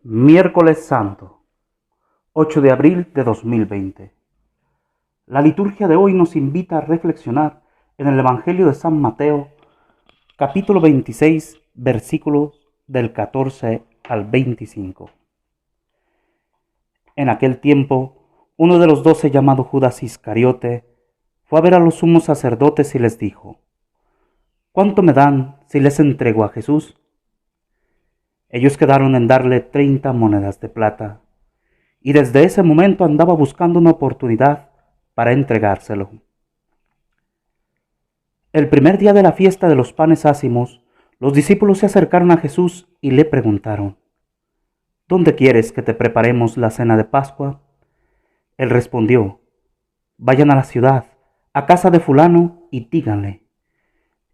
Miércoles Santo, 8 de abril de 2020. La liturgia de hoy nos invita a reflexionar en el Evangelio de San Mateo, capítulo 26, versículos del 14 al 25. En aquel tiempo, uno de los 12, llamado Judas Iscariote, fue a ver a los sumos sacerdotes y les dijo: ¿Cuánto me dan si les entrego a Jesús? Ellos quedaron en darle 30 monedas de plata, y desde ese momento andaba buscando una oportunidad para entregárselo. El primer día de la fiesta de los panes ácimos, los discípulos se acercaron a Jesús y le preguntaron: ¿Dónde quieres que te preparemos la cena de Pascua? Él respondió: Vayan a la ciudad, a casa de fulano, y díganle: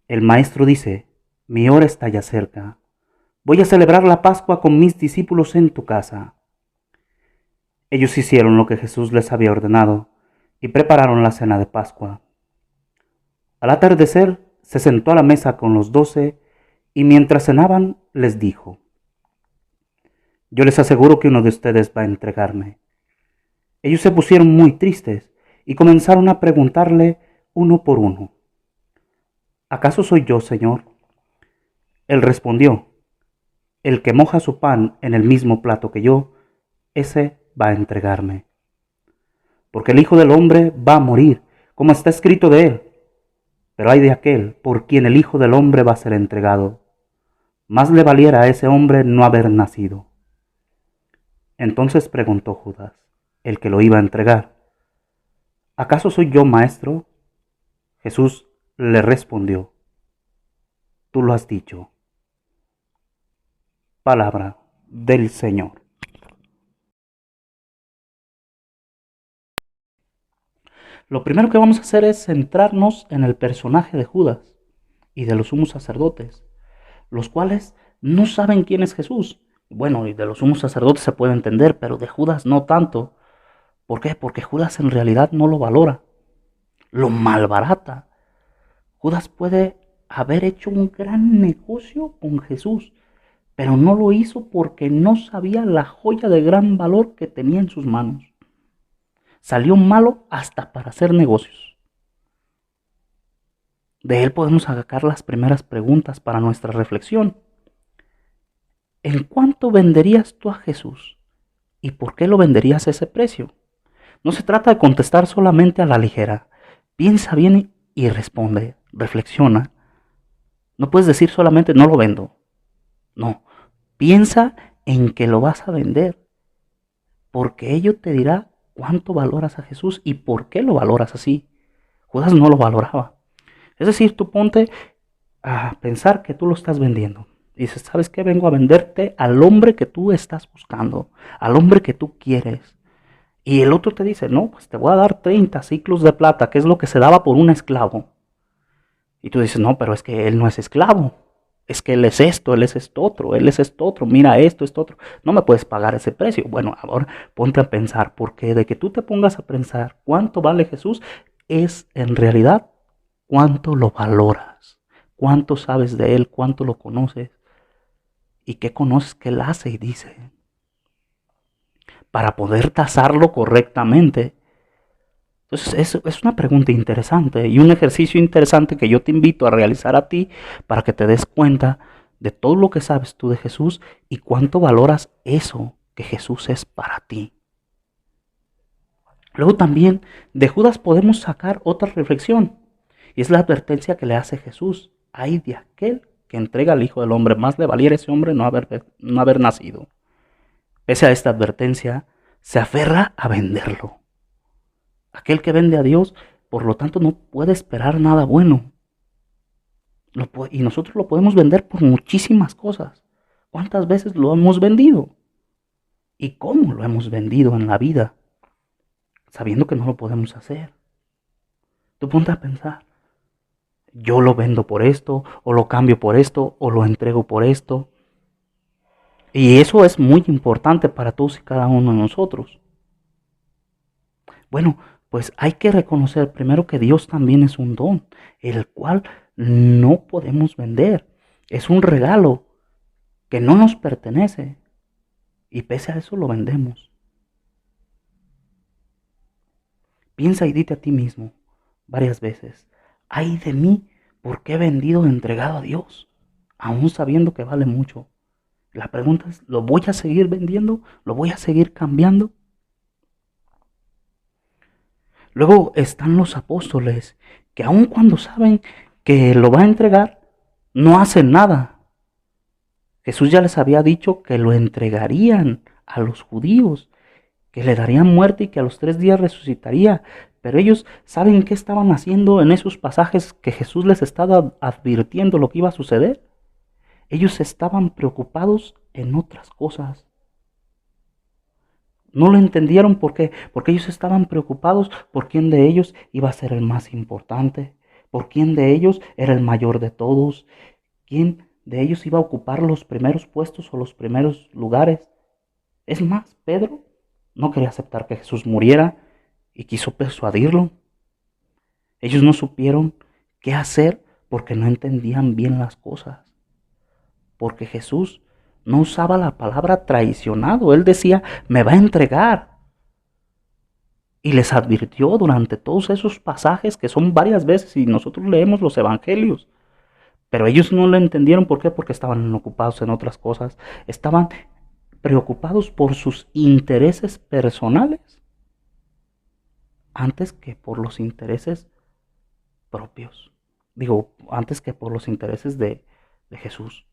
el maestro dice, mi hora está ya cerca. Voy a celebrar la Pascua con mis discípulos en tu casa. Ellos hicieron lo que Jesús les había ordenado y prepararon la cena de Pascua. Al atardecer se sentó a la mesa con los 12 y mientras cenaban les dijo: Yo les aseguro que uno de ustedes va a entregarme. Ellos se pusieron muy tristes y comenzaron a preguntarle uno por uno: ¿Acaso soy yo, Señor? Él respondió: El que moja su pan en el mismo plato que yo, ese va a entregarme. Porque el Hijo del Hombre va a morir, como está escrito de él. Pero ay de aquel por quien el Hijo del Hombre va a ser entregado. Más le valiera a ese hombre no haber nacido. Entonces preguntó Judas, el que lo iba a entregar: ¿Acaso soy yo, maestro? Jesús le respondió: Tú lo has dicho. Palabra del Señor. Lo primero que vamos a hacer es centrarnos en el personaje de Judas y de los sumos sacerdotes, los cuales no saben quién es Jesús. Bueno, y de los sumos sacerdotes se puede entender, pero de Judas no tanto. ¿Por qué? Porque Judas en realidad no lo valora, lo malbarata. Judas puede haber hecho un gran negocio con Jesús, pero no lo hizo porque no sabía la joya de gran valor que tenía en sus manos. Salió malo hasta para hacer negocios. De él podemos sacar las primeras preguntas para nuestra reflexión. ¿En cuánto venderías tú a Jesús? ¿Y por qué lo venderías a ese precio? No se trata de contestar solamente a la ligera. Piensa bien y responde, reflexiona. No puedes decir solamente no lo vendo. No, piensa en que lo vas a vender, porque ello te dirá cuánto valoras a Jesús y por qué lo valoras así. Judas no lo valoraba. Es decir, tú ponte a pensar que tú lo estás vendiendo. Y dices: ¿sabes qué? Vengo a venderte al hombre que tú estás buscando, al hombre que tú quieres. Y el otro te dice: no, pues te voy a dar 30 ciclos de plata, que es lo que se daba por un esclavo. Y tú dices: no, pero es que él no es esclavo. Es que él es esto, él es esto otro, él es esto otro, mira esto otro. No me puedes pagar ese precio. Bueno, ahora ponte a pensar, porque de que tú te pongas a pensar cuánto vale Jesús, es en realidad cuánto lo valoras, cuánto sabes de él, cuánto lo conoces y qué conoces que él hace y dice. Para poder tasarlo correctamente. Entonces es una pregunta interesante y un ejercicio interesante que yo te invito a realizar a ti para que te des cuenta de todo lo que sabes tú de Jesús y cuánto valoras eso que Jesús es para ti. Luego también de Judas podemos sacar otra reflexión y es la advertencia que le hace Jesús: ay de aquel que entrega al Hijo del Hombre, más le valiera ese hombre no haber nacido. Pese a esta advertencia, se aferra a venderlo. Aquel que vende a Dios, por lo tanto, no puede esperar nada bueno. Y nosotros lo podemos vender por muchísimas cosas. ¿Cuántas veces lo hemos vendido? ¿Y cómo lo hemos vendido en la vida? Sabiendo que no lo podemos hacer. Tú ponte a pensar: yo lo vendo por esto, o lo cambio por esto, o lo entrego por esto. Y eso es muy importante para todos y cada uno de nosotros. Bueno, pues hay que reconocer primero que Dios también es un don, el cual no podemos vender. Es un regalo que no nos pertenece. y pese a eso lo vendemos. Piensa y dite a ti mismo varias veces, ay de mí, ¿por qué he vendido y entregado a Dios? Aún sabiendo que vale mucho. La pregunta es, ¿lo voy a seguir vendiendo? ¿Lo voy a seguir cambiando? Luego están los apóstoles, que aun cuando saben que lo va a entregar, no hacen nada. Jesús ya les había dicho que lo entregarían a los judíos, que le darían muerte y que a los 3 días resucitaría. Pero ellos saben qué estaban haciendo en esos pasajes que Jesús les estaba advirtiendo lo que iba a suceder. Ellos estaban preocupados en otras cosas. No lo entendieron porque ellos estaban preocupados por quién de ellos iba a ser el más importante, por quién de ellos era el mayor de todos, quién de ellos iba a ocupar los primeros puestos o los primeros lugares. Es más, Pedro no quería aceptar que Jesús muriera y quiso persuadirlo. Ellos no supieron qué hacer porque no entendían bien las cosas. Porque Jesús no usaba la palabra traicionado. Él decía, me va a entregar. Y les advirtió durante todos esos pasajes, que son varias veces, y nosotros leemos los evangelios. Pero ellos no lo entendieron. ¿Por qué? Porque estaban ocupados en otras cosas. Estaban preocupados por sus intereses personales antes que por los intereses propios. Digo, antes que por los intereses de Jesús.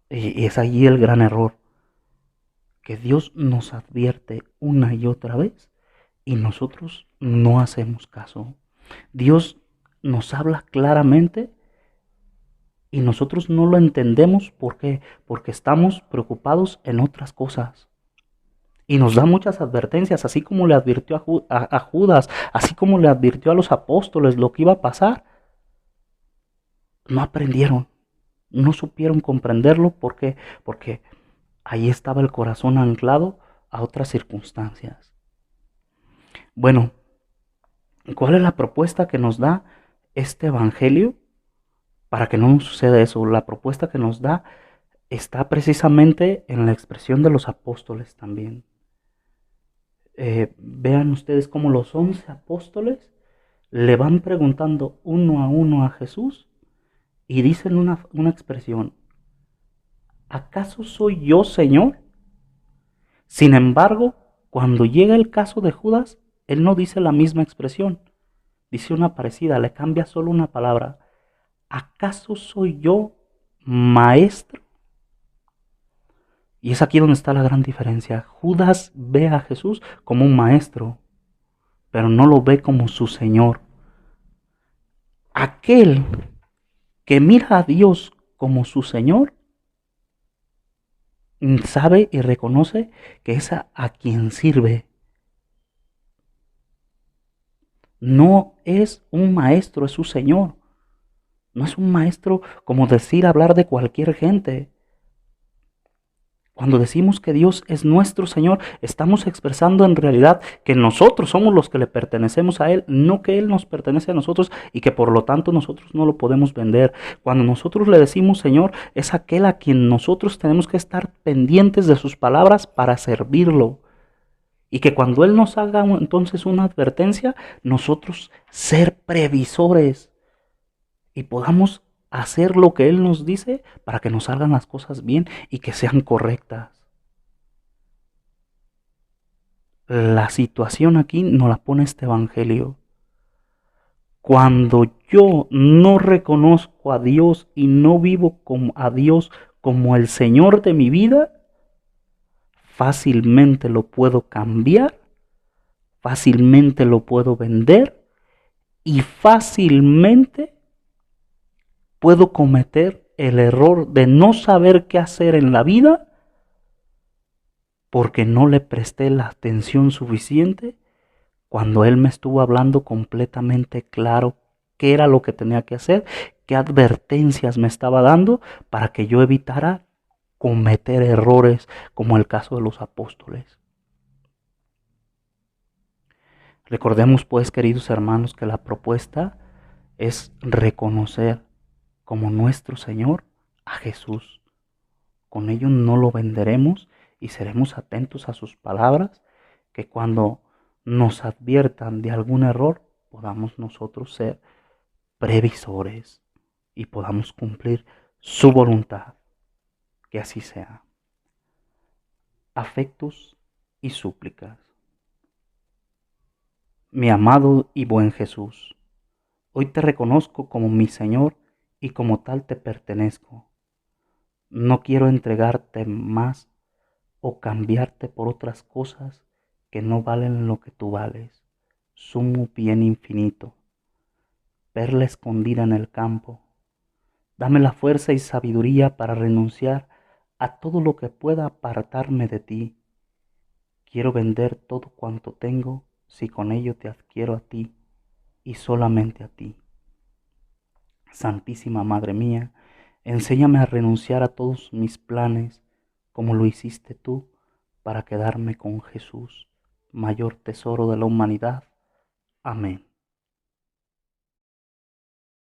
Y es allí el gran error, que Dios nos advierte una y otra vez y nosotros no hacemos caso. Dios nos habla claramente y nosotros no lo entendemos. ¿Por qué? Porque estamos preocupados en otras cosas. Y nos da muchas advertencias, así como le advirtió a Judas, así como le advirtió a los apóstoles lo que iba a pasar. No aprendieron, no supieron comprenderlo. ¿Por qué? Porque ahí estaba el corazón anclado a otras circunstancias. Bueno, ¿cuál es la propuesta que nos da este evangelio para que no nos suceda eso? La propuesta que nos da está precisamente en la expresión de los apóstoles también. Vean ustedes cómo los 11 apóstoles le van preguntando uno a uno a Jesús y dicen una expresión: ¿acaso soy yo, Señor? Sin embargo, cuando llega el caso de Judas, él no dice la misma expresión, dice una parecida, le cambia solo una palabra. ¿Acaso soy yo, maestro? Y es aquí donde está la gran diferencia. Judas ve a Jesús como un maestro, pero no lo ve como su Señor. Aquel que mira a Dios como su Señor sabe y reconoce que es a quien sirve. No es un maestro, es su Señor. No es un maestro como decir, hablar de cualquier gente. Cuando decimos que Dios es nuestro Señor, estamos expresando en realidad que nosotros somos los que le pertenecemos a Él, no que Él nos pertenece a nosotros y que por lo tanto nosotros no lo podemos vender. Cuando nosotros le decimos Señor, es aquel a quien nosotros tenemos que estar pendientes de sus palabras para servirlo. Y que cuando Él nos haga entonces una advertencia, nosotros ser previsores y podamos hacer lo que Él nos dice para que nos salgan las cosas bien y que sean correctas. La situación aquí nos la pone este evangelio. Cuando yo no reconozco a Dios y no vivo a Dios como el Señor de mi vida, fácilmente lo puedo cambiar, fácilmente lo puedo vender y fácilmente puedo cometer el error de no saber qué hacer en la vida porque no le presté la atención suficiente cuando Él me estuvo hablando completamente claro qué era lo que tenía que hacer, qué advertencias me estaba dando para que yo evitara cometer errores como el caso de los apóstoles. Recordemos pues, queridos hermanos, que la propuesta es reconocer como nuestro Señor a Jesús, Con ello no lo venderemos y seremos atentos a sus palabras, que cuando nos adviertan de algún error podamos nosotros ser previsores y podamos cumplir su voluntad. Que así sea. Afectos y súplicas. Mi amado y buen Jesús, hoy te reconozco como mi Señor y como tal te pertenezco. No quiero entregarte más o cambiarte por otras cosas que no valen lo que tú vales. Sumo bien infinito, perla escondida en el campo. Dame la fuerza y sabiduría para renunciar a todo lo que pueda apartarme de ti. Quiero vender todo cuanto tengo si con ello te adquiero a ti y solamente a ti. Santísima Madre mía, enséñame a renunciar a todos mis planes como lo hiciste tú para quedarme con Jesús, mayor tesoro de la humanidad. Amén.